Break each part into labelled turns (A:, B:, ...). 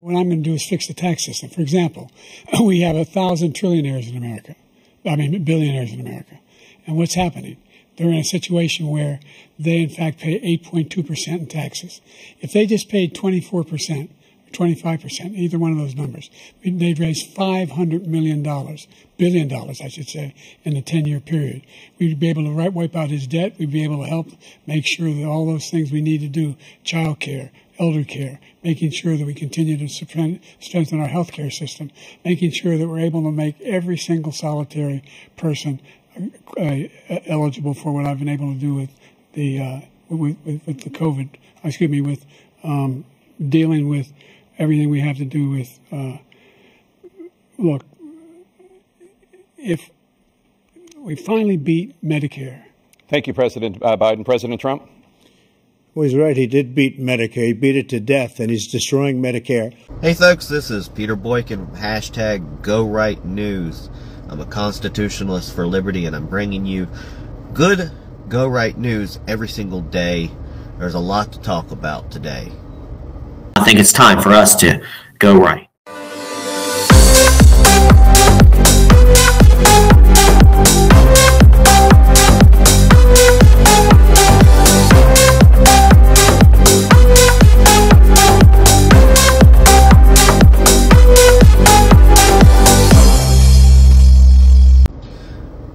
A: What I'm going to do is fix the tax system. For example, we have 1,000 trillionaires in America. Billionaires in America. And what's happening? They're in a situation where they, in fact, pay 8.2% in taxes. If they just paid 24%, 25%, either one of those numbers, they'd raise $500 million, billion dollars, I should say, in a 10-year period. We'd be able to wipe out his debt. We'd be able to help make sure that all those things we need to do, child care, elder care, making sure that we continue to strengthen our health care system, making sure that we're able to make every single solitary person eligible for what I've been able to do with the with the COVID, with dealing with everything we have to do with, look, if we finally beat Medicare.
B: Thank you, President Biden. President Trump?
C: Well, he's right. He did beat Medicare. He beat it to death, and he's destroying Medicare.
D: Hey, folks, this is Peter Boykin, #GoRightNews. I'm a constitutionalist for liberty, and I'm bringing you good Go Right news every single day. There's a lot to talk about today.
E: I think it's time for us to go right.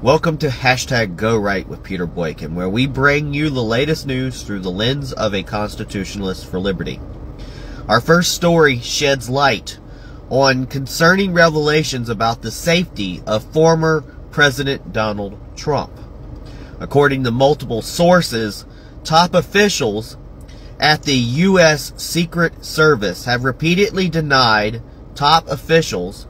D: Welcome to #GoRight with Peter Boykin, where we bring you the latest news through the lens of a constitutionalist for liberty. Our first story sheds light on concerning revelations about the safety of former President Donald Trump. According to multiple sources, top officials at the U.S. Secret Service have repeatedly denied top officials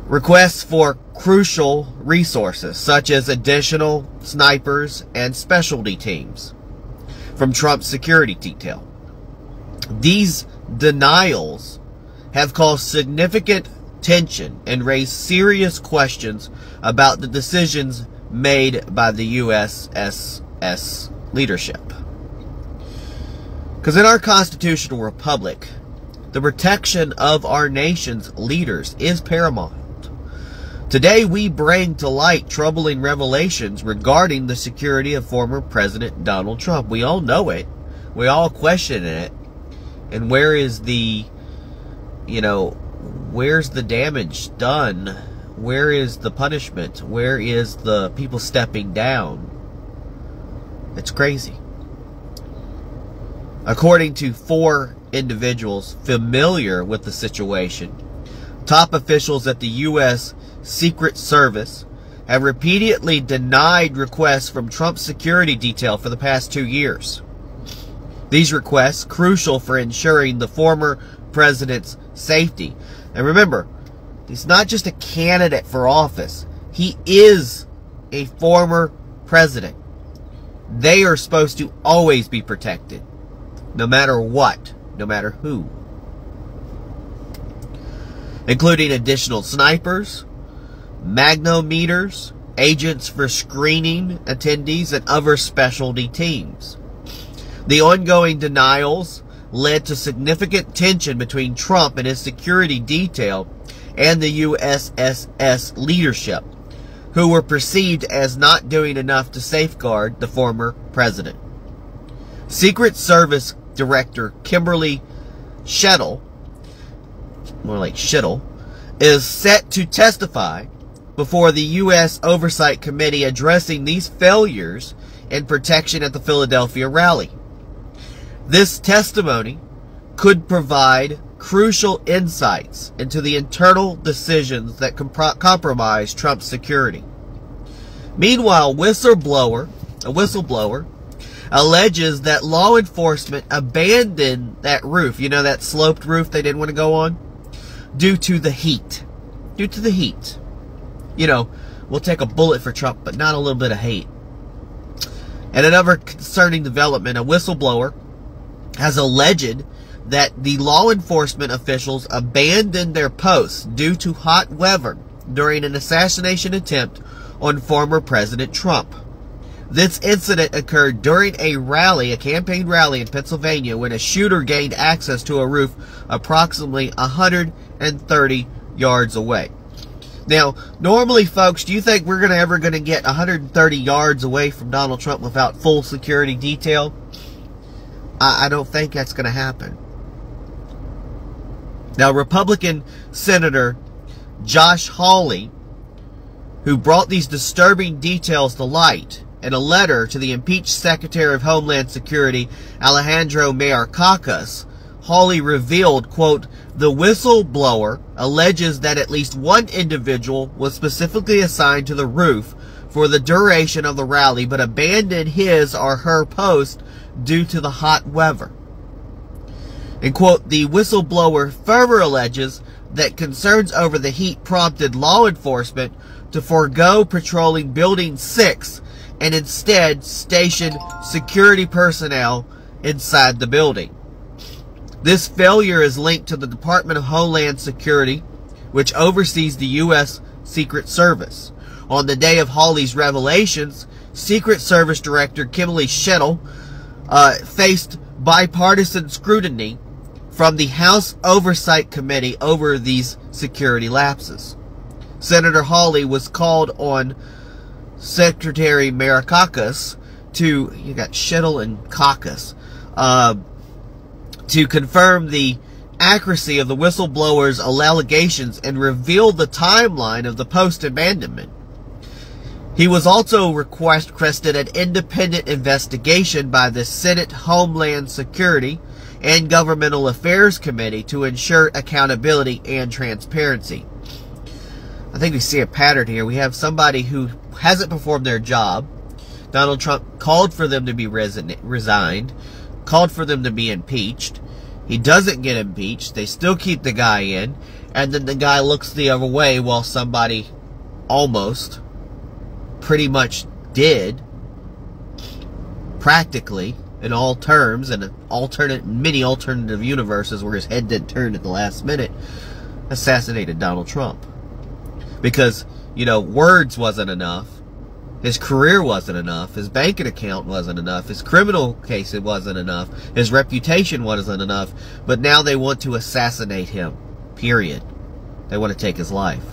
D: requests for crucial resources, such as additional snipers and specialty teams from Trump's security detail. These denials have caused significant tension and raised serious questions about the decisions made by the USSS leadership. Because in our constitutional republic, the protection of our nation's leaders is paramount. Today, we bring to light troubling revelations regarding the security of former President Donald Trump. We all know it. We all question it. And where is the, where's the damage done? Where is the punishment? Where is the people stepping down? It's crazy. According to 4 individuals familiar with the situation, top officials at the U.S. Secret Service have repeatedly denied requests from Trump's security detail for the past 2 years. These requests, crucial for ensuring the former president's safety. And remember, he's not just a candidate for office. He is a former president. They are supposed to always be protected, no matter what, no matter who. Including additional snipers, magnometers, agents for screening attendees, and other specialty teams. The ongoing denials led to significant tension between Trump and his security detail and the USSS leadership, who were perceived as not doing enough to safeguard the former president. Secret Service Director Kimberly Shettle, more like Schittle, is set to testify before the U.S. Oversight Committee addressing these failures in protection at the Philadelphia rally. This testimony could provide crucial insights into the internal decisions that compromise Trump's security. Meanwhile, a whistleblower alleges that law enforcement abandoned that roof, that sloped roof they didn't want to go on, due to the heat. Due to the heat. We'll take a bullet for Trump, but not a little bit of hate. And another concerning development, a whistleblower has alleged that the law enforcement officials abandoned their posts due to hot weather during an assassination attempt on former President Trump. This incident occurred during a rally, a campaign rally in Pennsylvania, when a shooter gained access to a roof approximately 130 yards away. Now, normally, folks, do you think we're ever going to get 130 yards away from Donald Trump without full security detail? I don't think that's going to happen. Now, Republican Senator Josh Hawley, who brought these disturbing details to light in a letter to the impeached Secretary of Homeland Security, Alejandro Mayorkas, Hawley revealed, quote, "The whistleblower alleges that at least one individual was specifically assigned to the roof for the duration of the rally, but abandoned his or her post due to the hot weather." And, quote, "The whistleblower further alleges that concerns over the heat prompted law enforcement to forego patrolling Building 6 and instead station security personnel inside the building. This failure is linked to the Department of Homeland Security, which oversees the U.S. Secret Service. On the day of Hawley's revelations, Secret Service Director Kimberly Shettle faced bipartisan scrutiny from the House Oversight Committee over these security lapses. Senator Hawley was called on Secretary Mayorkas to, you got Shettle and Caucus, to confirm the accuracy of the whistleblower's allegations and reveal the timeline of the post abandonment. He was also requested an independent investigation by the Senate Homeland Security and Governmental Affairs Committee to ensure accountability and transparency. I think we see a pattern here. We have somebody who hasn't performed their job. Donald Trump called for them to be resigned, called for them to be impeached. He doesn't get impeached. They still keep the guy in, and then the guy looks the other way while somebody almost pretty much did, practically, in all terms, in many alternative universes where his head didn't turn at the last minute, assassinated Donald Trump. Because, words wasn't enough. His career wasn't enough. His banking account wasn't enough. His criminal case, it wasn't enough. His reputation wasn't enough. But now they want to assassinate him. Period. They want to take his life.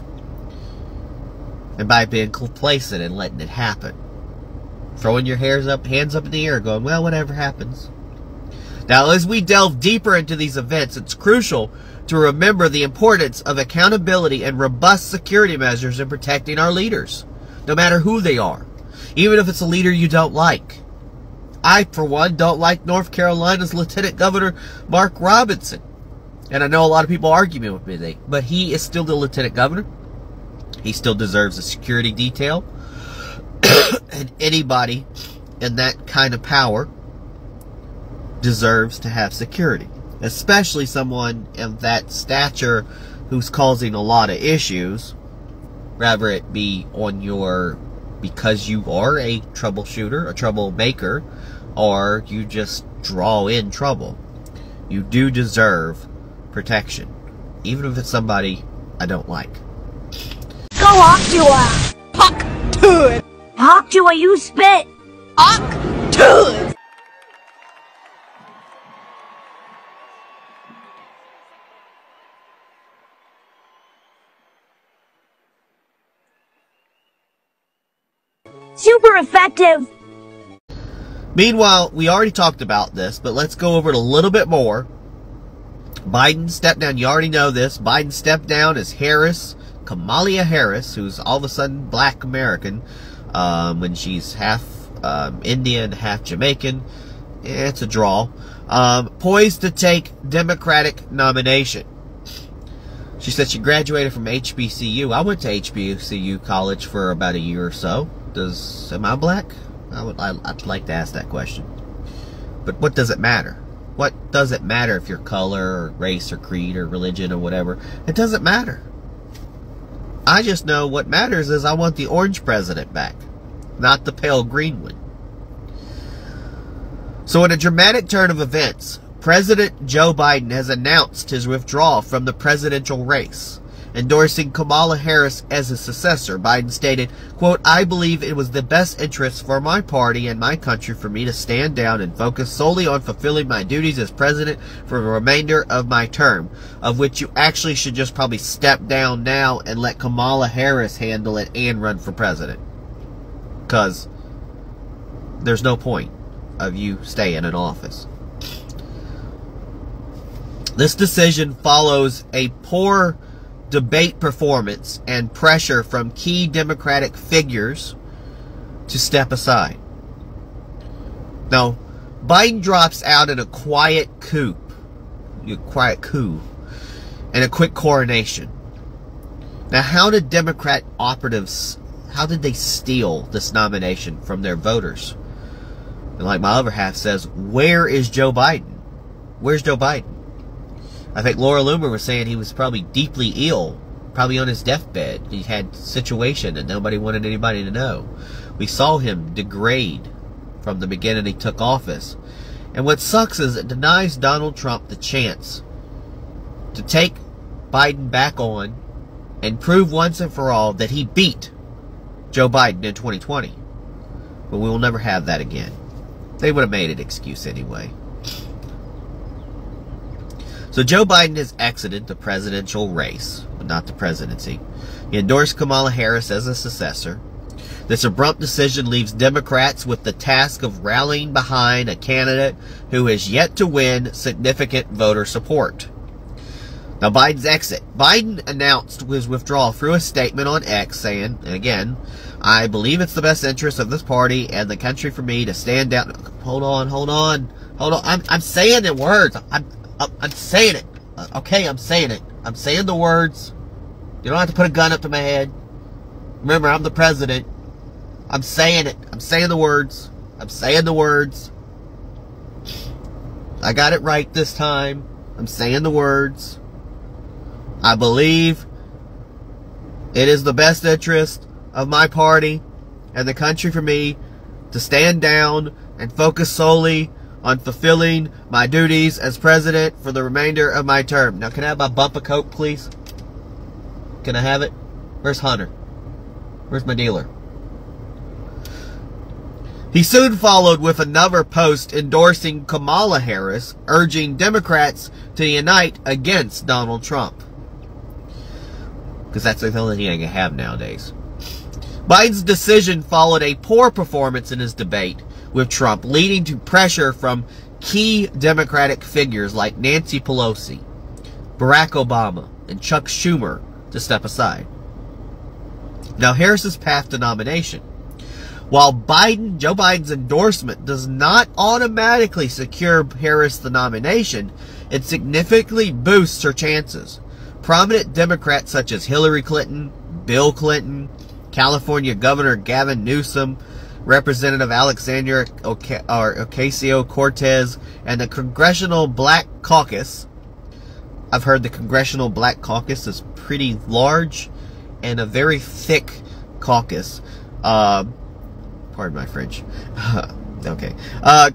D: And by being complacent and letting it happen. Throwing your hands up in the air going, well, whatever happens. Now, as we delve deeper into these events, it's crucial to remember the importance of accountability and robust security measures in protecting our leaders, no matter who they are, even if it's a leader you don't like. I, for one, don't like North Carolina's Lieutenant Governor Mark Robinson. And I know a lot of people argue with me, but he is still the Lieutenant Governor. He still deserves a security detail. And anybody in that kind of power deserves to have security. Especially someone of that stature who's causing a lot of issues. Rather it be because you are a troubleshooter, a troublemaker, or you just draw in trouble. You do deserve protection. Even if it's somebody I don't like.
F: Go Octua! Octua! Octua, you spit! Octua! Super effective!
D: Meanwhile, we already talked about this, but let's go over it a little bit more. Biden stepped down. You already know this. Biden stepped down as Kamala Harris, who's all of a sudden black American, when she's half Indian, half Jamaican. It's a draw. Poised to take Democratic nomination. She said she graduated from HBCU. I went to HBCU college for about a year or so. Am I black? I'd like to ask that question. But what does it matter? What does it matter if you're color or race or creed or religion or whatever? It doesn't matter. I just know what matters is I want the orange president back, not the pale green one. So in a dramatic turn of events, President Joe Biden has announced his withdrawal from the presidential race endorsing Kamala Harris as his successor. Biden stated, quote, "I believe it was the best interest for my party and my country for me to stand down and focus solely on fulfilling my duties as president for the remainder of my term, of which you actually should just probably step down now and let Kamala Harris handle it and run for president. Because there's no point of you staying in office." This decision follows a poor debate performance and pressure from key Democratic figures to step aside. Now, Biden drops out in a quiet coup and a quick coronation. Now, how did Democrat operatives, how did they steal this nomination from their voters? And like my other half says, where is Joe Biden? Where's Joe Biden? I think Laura Loomer was saying he was probably deeply ill, probably on his deathbed. He had a situation that nobody wanted anybody to know. We saw him degrade from the beginning he took office. And what sucks is it denies Donald Trump the chance to take Biden back on and prove once and for all that he beat Joe Biden in 2020. But we will never have that again. They would have made an excuse anyway. So Joe Biden has exited the presidential race, but not the presidency. He endorsed Kamala Harris as a successor. This abrupt decision leaves Democrats with the task of rallying behind a candidate who has yet to win significant voter support. Now, Biden's exit. Biden announced his withdrawal through a statement on X saying, and again, "I believe it's the best interest of this party and the country for me to stand down." Hold on. I'm saying the words. I'm saying it. Okay, I'm saying it. I'm saying the words. You don't have to put a gun up to my head. Remember, I'm the president. I'm saying it. I'm saying the words. I'm saying the words. I got it right this time. I'm saying the words. I believe it is the best interest of my party and the country for me to stand down and focus solely on fulfilling my duties as president for the remainder of my term. Now, can I have my bump of Coke, please? Can I have it? Where's Hunter? Where's my dealer? He soon followed with another post endorsing Kamala Harris, urging Democrats to unite against Donald Trump. Because that's the only thing I can have nowadays. Biden's decision followed a poor performance in his debate with Trump, leading to pressure from key Democratic figures like Nancy Pelosi, Barack Obama, and Chuck Schumer to step aside. Now, Harris's path to nomination. While Joe Biden's endorsement does not automatically secure Harris the nomination, it significantly boosts her chances. Prominent Democrats such as Hillary Clinton, Bill Clinton, California Governor Gavin Newsom, Representative Alexandria Ocasio-Cortez, and the Congressional Black Caucus. I've heard the Congressional Black Caucus is pretty large and a very thick caucus. Pardon my French. Okay.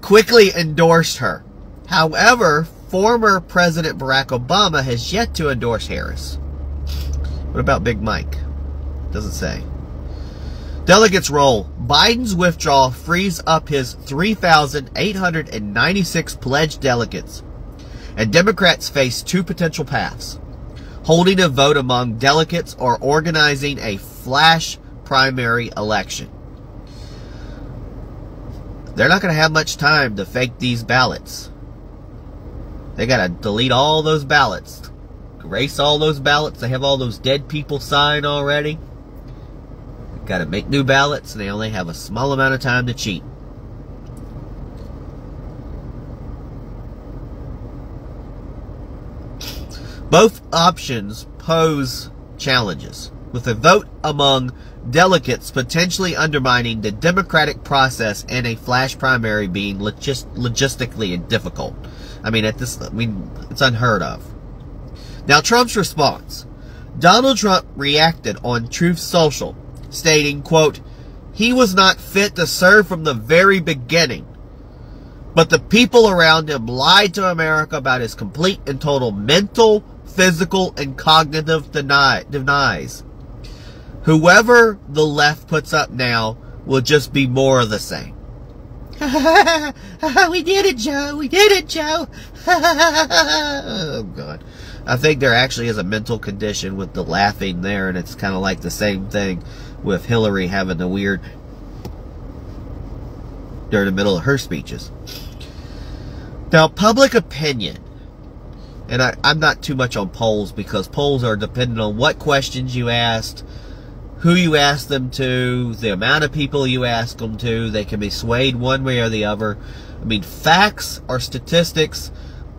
D: Quickly endorsed her. However, former President Barack Obama has yet to endorse Harris. What about Big Mike? Doesn't say. Delegates roll. Biden's withdrawal frees up his 3,896 pledged delegates, and Democrats face two potential paths: holding a vote among delegates or organizing a flash primary election. They're not going to have much time to fake these ballots. They got to delete all those ballots, erase all those ballots. They have all those dead people signed already. Got to make new ballots, and they only have a small amount of time to cheat. Both options pose challenges, with a vote among delegates potentially undermining the democratic process and a flash primary being logistically difficult. It's unheard of. Now, Trump's response. Donald Trump reacted on Truth Social, stating, quote, "He was not fit to serve from the very beginning, but the people around him lied to America about his complete and total mental, physical, and cognitive denies. Whoever the left puts up now will just be more of the same. We did it, Joe. We did it, Joe. Oh, God. I think there actually is a mental condition with the laughing there, and it's kind of like the same thing with Hillary having the weird during the middle of her speeches. Now, public opinion. And I'm not too much on polls, because polls are dependent on what questions you asked, who you asked them to, the amount of people you ask them to. They can be swayed one way or the other. I mean, facts or statistics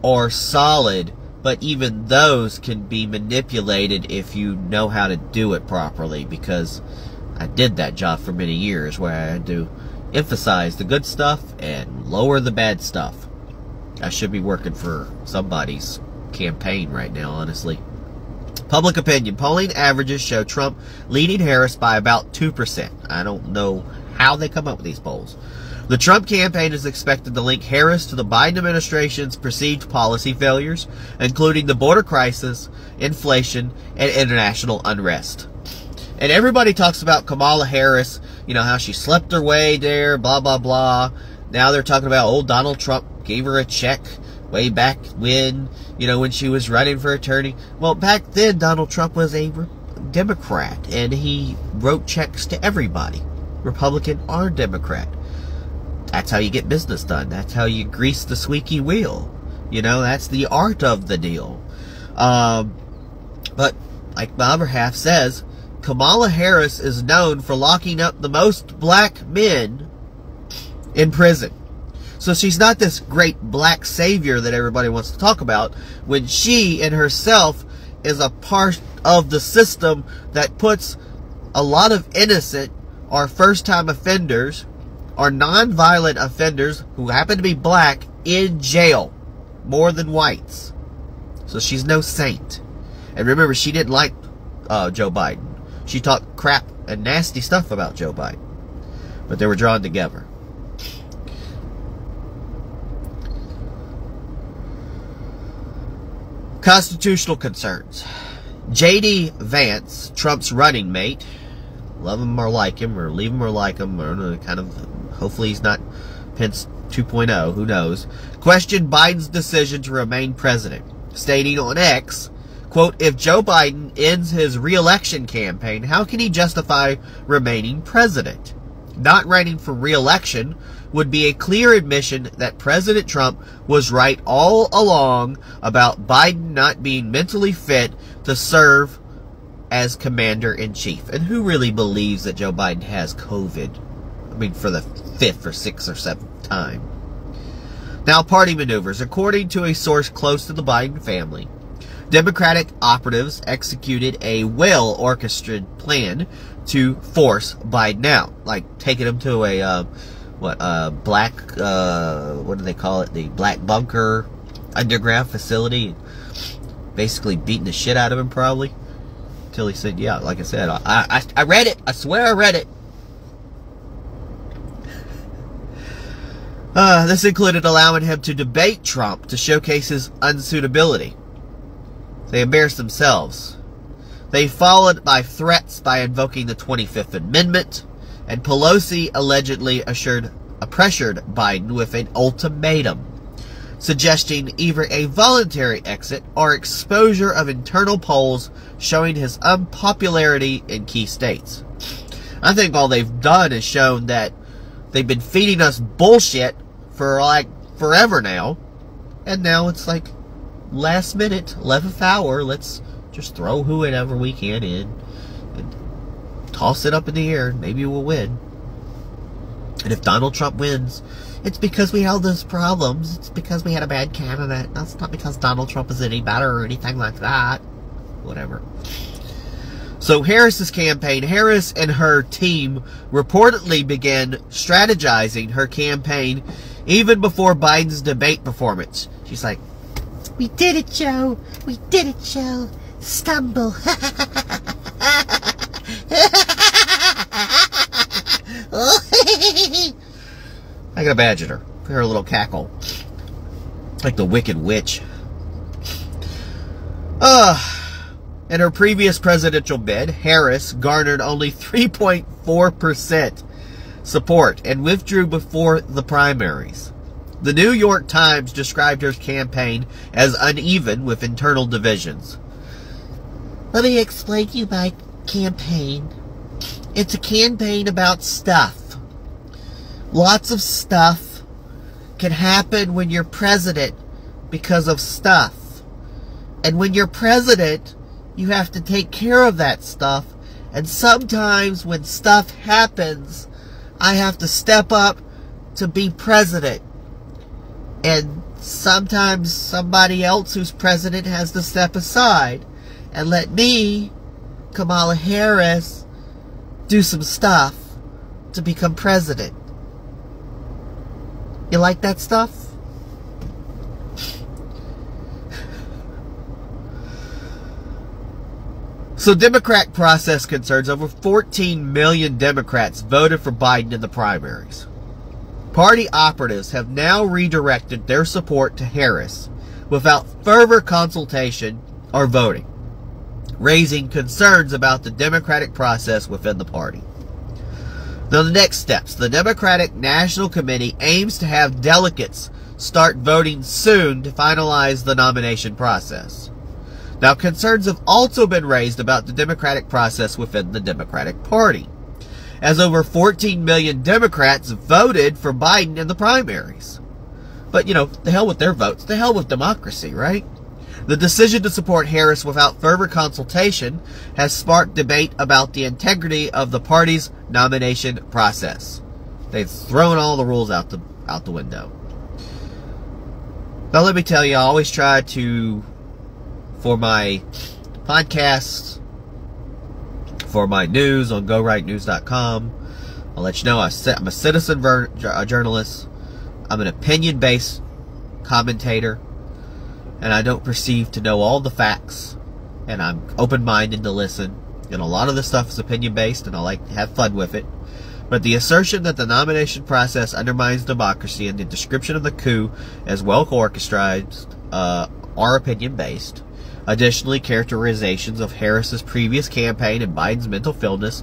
D: are solid, but even those can be manipulated if you know how to do it properly, because I did that job for many years, where I had to emphasize the good stuff and lower the bad stuff. I should be working for somebody's campaign right now, honestly. Public opinion. Polling averages show Trump leading Harris by about 2%. I don't know how they come up with these polls. The Trump campaign is expected to link Harris to the Biden administration's perceived policy failures, including the border crisis, inflation, and international unrest. And everybody talks about Kamala Harris, you know, how she slept her way there, blah, blah, blah. Now they're talking about old Donald Trump gave her a check way back when, you know, when she was running for attorney. Well, back then, Donald Trump was a Democrat, and he wrote checks to everybody, Republican or Democrat. That's how you get business done. That's how you grease the squeaky wheel. You know, that's the art of the deal. But, like my other half says, Kamala Harris is known for locking up the most black men in prison. So she's not this great black savior that everybody wants to talk about, when she in herself is a part of the system that puts a lot of innocent or first-time offenders or non-violent offenders who happen to be black in jail more than whites. So she's no saint. And remember, she didn't like Joe Biden. She talked crap and nasty stuff about Joe Biden. But they were drawn together. Constitutional concerns. J.D. Vance, Trump's running mate, love him or like him, or leave him or like him, or kind of, hopefully he's not Pence 2.0, who knows, questioned Biden's decision to remain president, stating on X, quote, "If Joe Biden ends his re-election campaign, how can he justify remaining president? Not running for re-election would be a clear admission that President Trump was right all along about Biden not being mentally fit to serve as commander-in-chief." And who really believes that Joe Biden has COVID? I mean, for the 5th or 6th or 7th time. Now, party maneuvers. According to a source close to the Biden family, Democratic operatives executed a well-orchestrated plan to force Biden out, like taking him to a black, what do they call it? The black bunker underground facility. Basically beating the shit out of him, probably. Until he said, yeah, like I said, I read it. I swear I read it. This included allowing him to debate Trump to showcase his unsuitability. They embarrassed themselves. They followed by threats by invoking the 25th Amendment, and Pelosi allegedly pressured Biden with an ultimatum, suggesting either a voluntary exit or exposure of internal polls showing his unpopularity in key states. I think all they've done is shown that they've been feeding us bullshit for like forever now, and now it's like last minute, 11th hour, let's just throw whoever we can in and toss it up in the air. Maybe we'll win. And if Donald Trump wins, it's because we had those problems. It's because we had a bad candidate. That's not because Donald Trump is any better or anything like that. Whatever. So Harris's campaign, Harris and her team reportedly began strategizing her campaign even before Biden's debate performance. She's like, "We did it, Joe. We did it, Joe. Stumble." I gotta imagine her. Her little cackle. Like the Wicked Witch. In her previous presidential bid, Harris garnered only 3.4% support and withdrew before the primaries. The New York Times described her campaign as uneven with internal divisions. Let me explain to you my campaign. It's a campaign about stuff. Lots of stuff can happen when you're president because of stuff. And when you're president, you have to take care of that stuff. And sometimes when stuff happens, I have to step up to be president. And sometimes somebody else who's president has to step aside and let me, Kamala Harris, do some stuff to become president. You like that stuff? So Democratic process concerns. Over 14 million Democrats voted for Biden in the primaries. Party operatives have now redirected their support to Harris without further consultation or voting, raising concerns about the democratic process within the party. Now, the next steps. The Democratic National Committee aims to have delegates start voting soon to finalize the nomination process. Now, concerns have also been raised about the democratic process within the Democratic Party, as over 14 million Democrats voted for Biden in the primaries. But, you know, the hell with their votes. The hell with democracy, right? The decision to support Harris without further consultation has sparked debate about the integrity of the party's nomination process. They've thrown all the rules out the window. Now, let me tell you, I always try to, for my podcasts, for my news on GoRightNews.com, I'll let you know I'm a citizen journalist. I'm an opinion-based commentator, and I don't perceive to know all the facts, and I'm open-minded to listen, and a lot of this stuff is opinion-based, and I like to have fun with it. But the assertion that the nomination process undermines democracy and the description of the coup as well orchestrated are opinion-based. Additionally, characterizations of Harris's previous campaign and Biden's mental fitness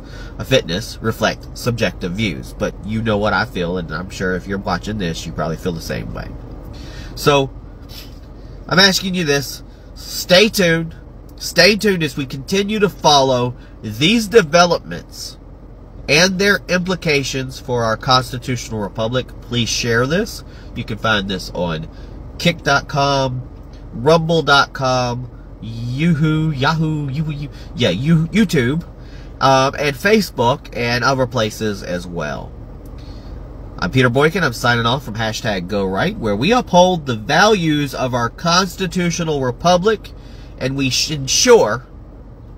D: reflect subjective views. But you know what I feel, and I'm sure if you're watching this, you probably feel the same way. So, I'm asking you this. Stay tuned. Stay tuned as we continue to follow these developments and their implications for our constitutional republic. Please share this. You can find this on Kick.com, Rumble.com, YouTube, and Facebook, and other places as well. I'm Peter Boykin. I'm signing off from #GoRight, where we uphold the values of our constitutional republic, and we ensure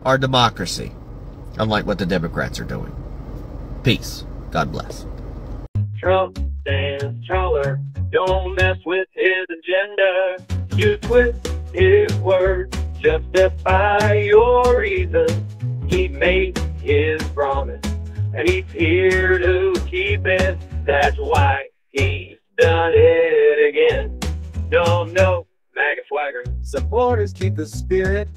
D: our democracy, unlike what the Democrats are doing. Peace. God bless.
G: Trump stands taller. Don't mess with his agenda. You twist his words, justify your reasons. He made his promise, and he's here to keep it. That's why he's done it again. Don't know, MAGA swagger.
H: Supporters keep the spirit,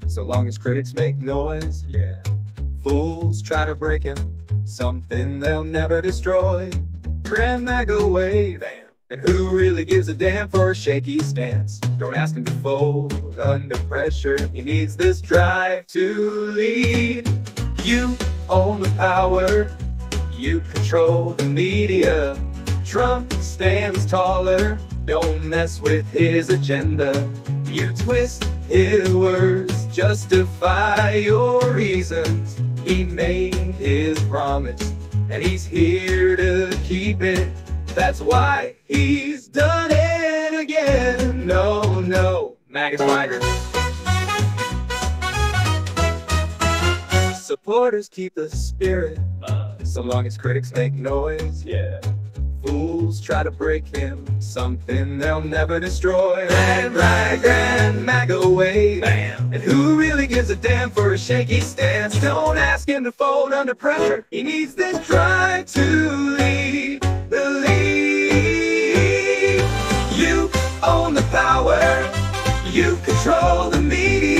H: so long as critics make noise, yeah. Fools try to break him, something they'll never destroy. Grand MAGA wave, and who really gives a damn for a shaky stance? Don't ask him to fold under pressure. He needs this drive to lead. You own the power. You control the media. Trump stands taller. Don't mess with his agenda. You twist his words, justify your reasons. He made his promise, and he's here to keep it. That's why he's done it again. No, no, MAGA swagger. Supporters keep the spirit, so long as critics make noise, yeah. Fools try to break him, something they'll never destroy. Grand right, grand MAGA wave, bam. And who really gives a damn for a shaky stance? Don't ask him to fold under pressure. He needs this drive to lead. The lead. You own the power. You control the media.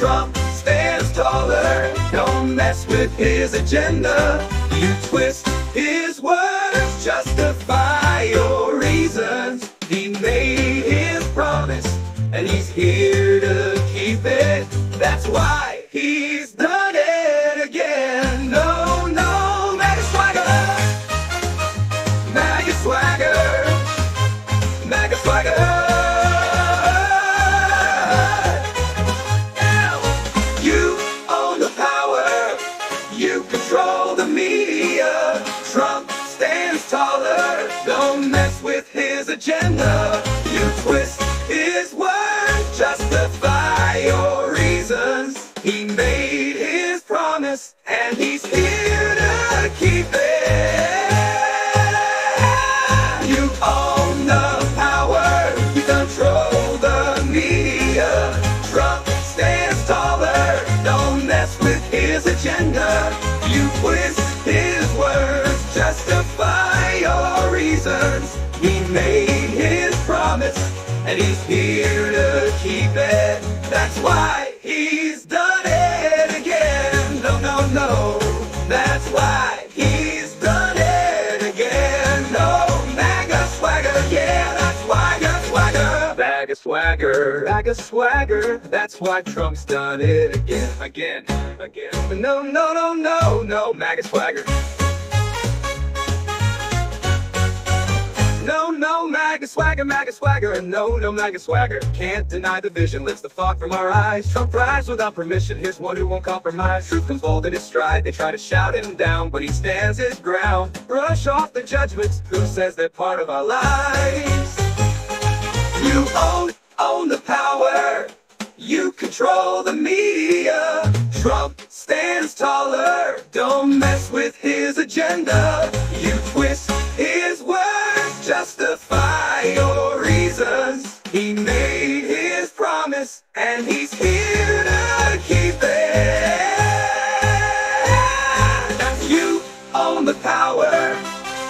H: Trump stands taller. Don't mess with his agenda. You twist his words, justify your reasons. He made his promise, and he's here to keep it. That's why he's done it again. No, no, MAGA swagger, MAGA swagger, MAGA swagger. You own the power, you control the media. Trump stands taller, don't mess with his agenda. You twist his words, justify your reasons. He made his promise, and he's here to keep it. You own the power, you control the media. Trump stands taller, don't mess with his agenda. You twist his words, justify your reasons. He made his promise, and he's here to keep it. That's why he's done it again. No, no, no. That's why he's done it again. No, MAGA swagger, yeah, that's why, that's swagger. MAGA swagger, MAGA swagger. That's why Trump's done it again, again, again. But no, no, no, no, no, MAGA swagger. No, no, MAGA swagger, MAGA swagger. No, no, MAGA swagger. Can't deny the vision, lifts the fog from our eyes. Trump rides without permission, here's one who won't compromise. Truth comes bold in his stride, they try to shout him down, but he stands his ground. Brush off the judgments, who says they're part of our lives. You own the power, you control the media. Trump stands taller, don't mess with his agenda. You twist his words, justify your reasons. He made his promise, and he's here to keep it. You own the power,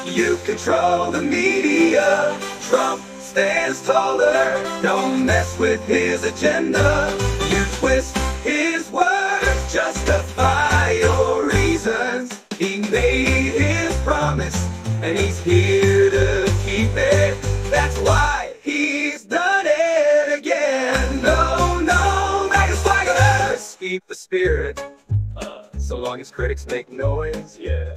H: you control the media. Trump stands taller, don't mess with his agenda. You twist his words, justify your reasons. He made his promise, and he's here to keep it. That's why he's done it again. No, no, MAGA swaggers keep the spirit, so long as critics make noise, yeah.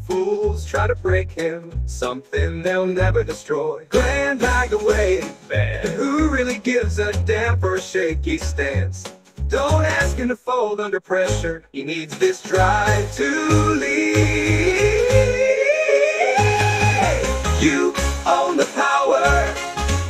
H: Fools try to break him, something they'll never destroy. Grand MAGA way, man. Who really gives a damn for a shaky stance? Don't ask him to fold under pressure. He needs this drive to lead. You own the power,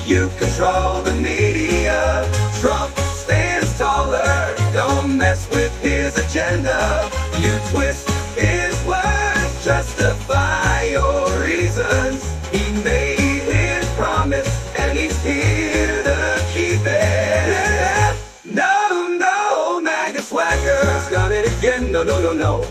H: you control the media. Trump stands taller, don't mess with his agenda. You twist his words, justify your reasons. He made his promise, and he's here to keep it. No, no, MAGA swagger. He's done it again. No, no, no, no.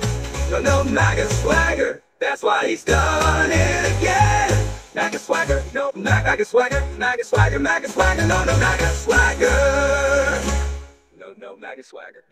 H: No, no, MAGA swagger. That's why he's done it again. MAGA swagger. No, MAGA swagger. MAGA swagger. MAGA swagger. No, no, MAGA swagger. No, no, MAGA swagger.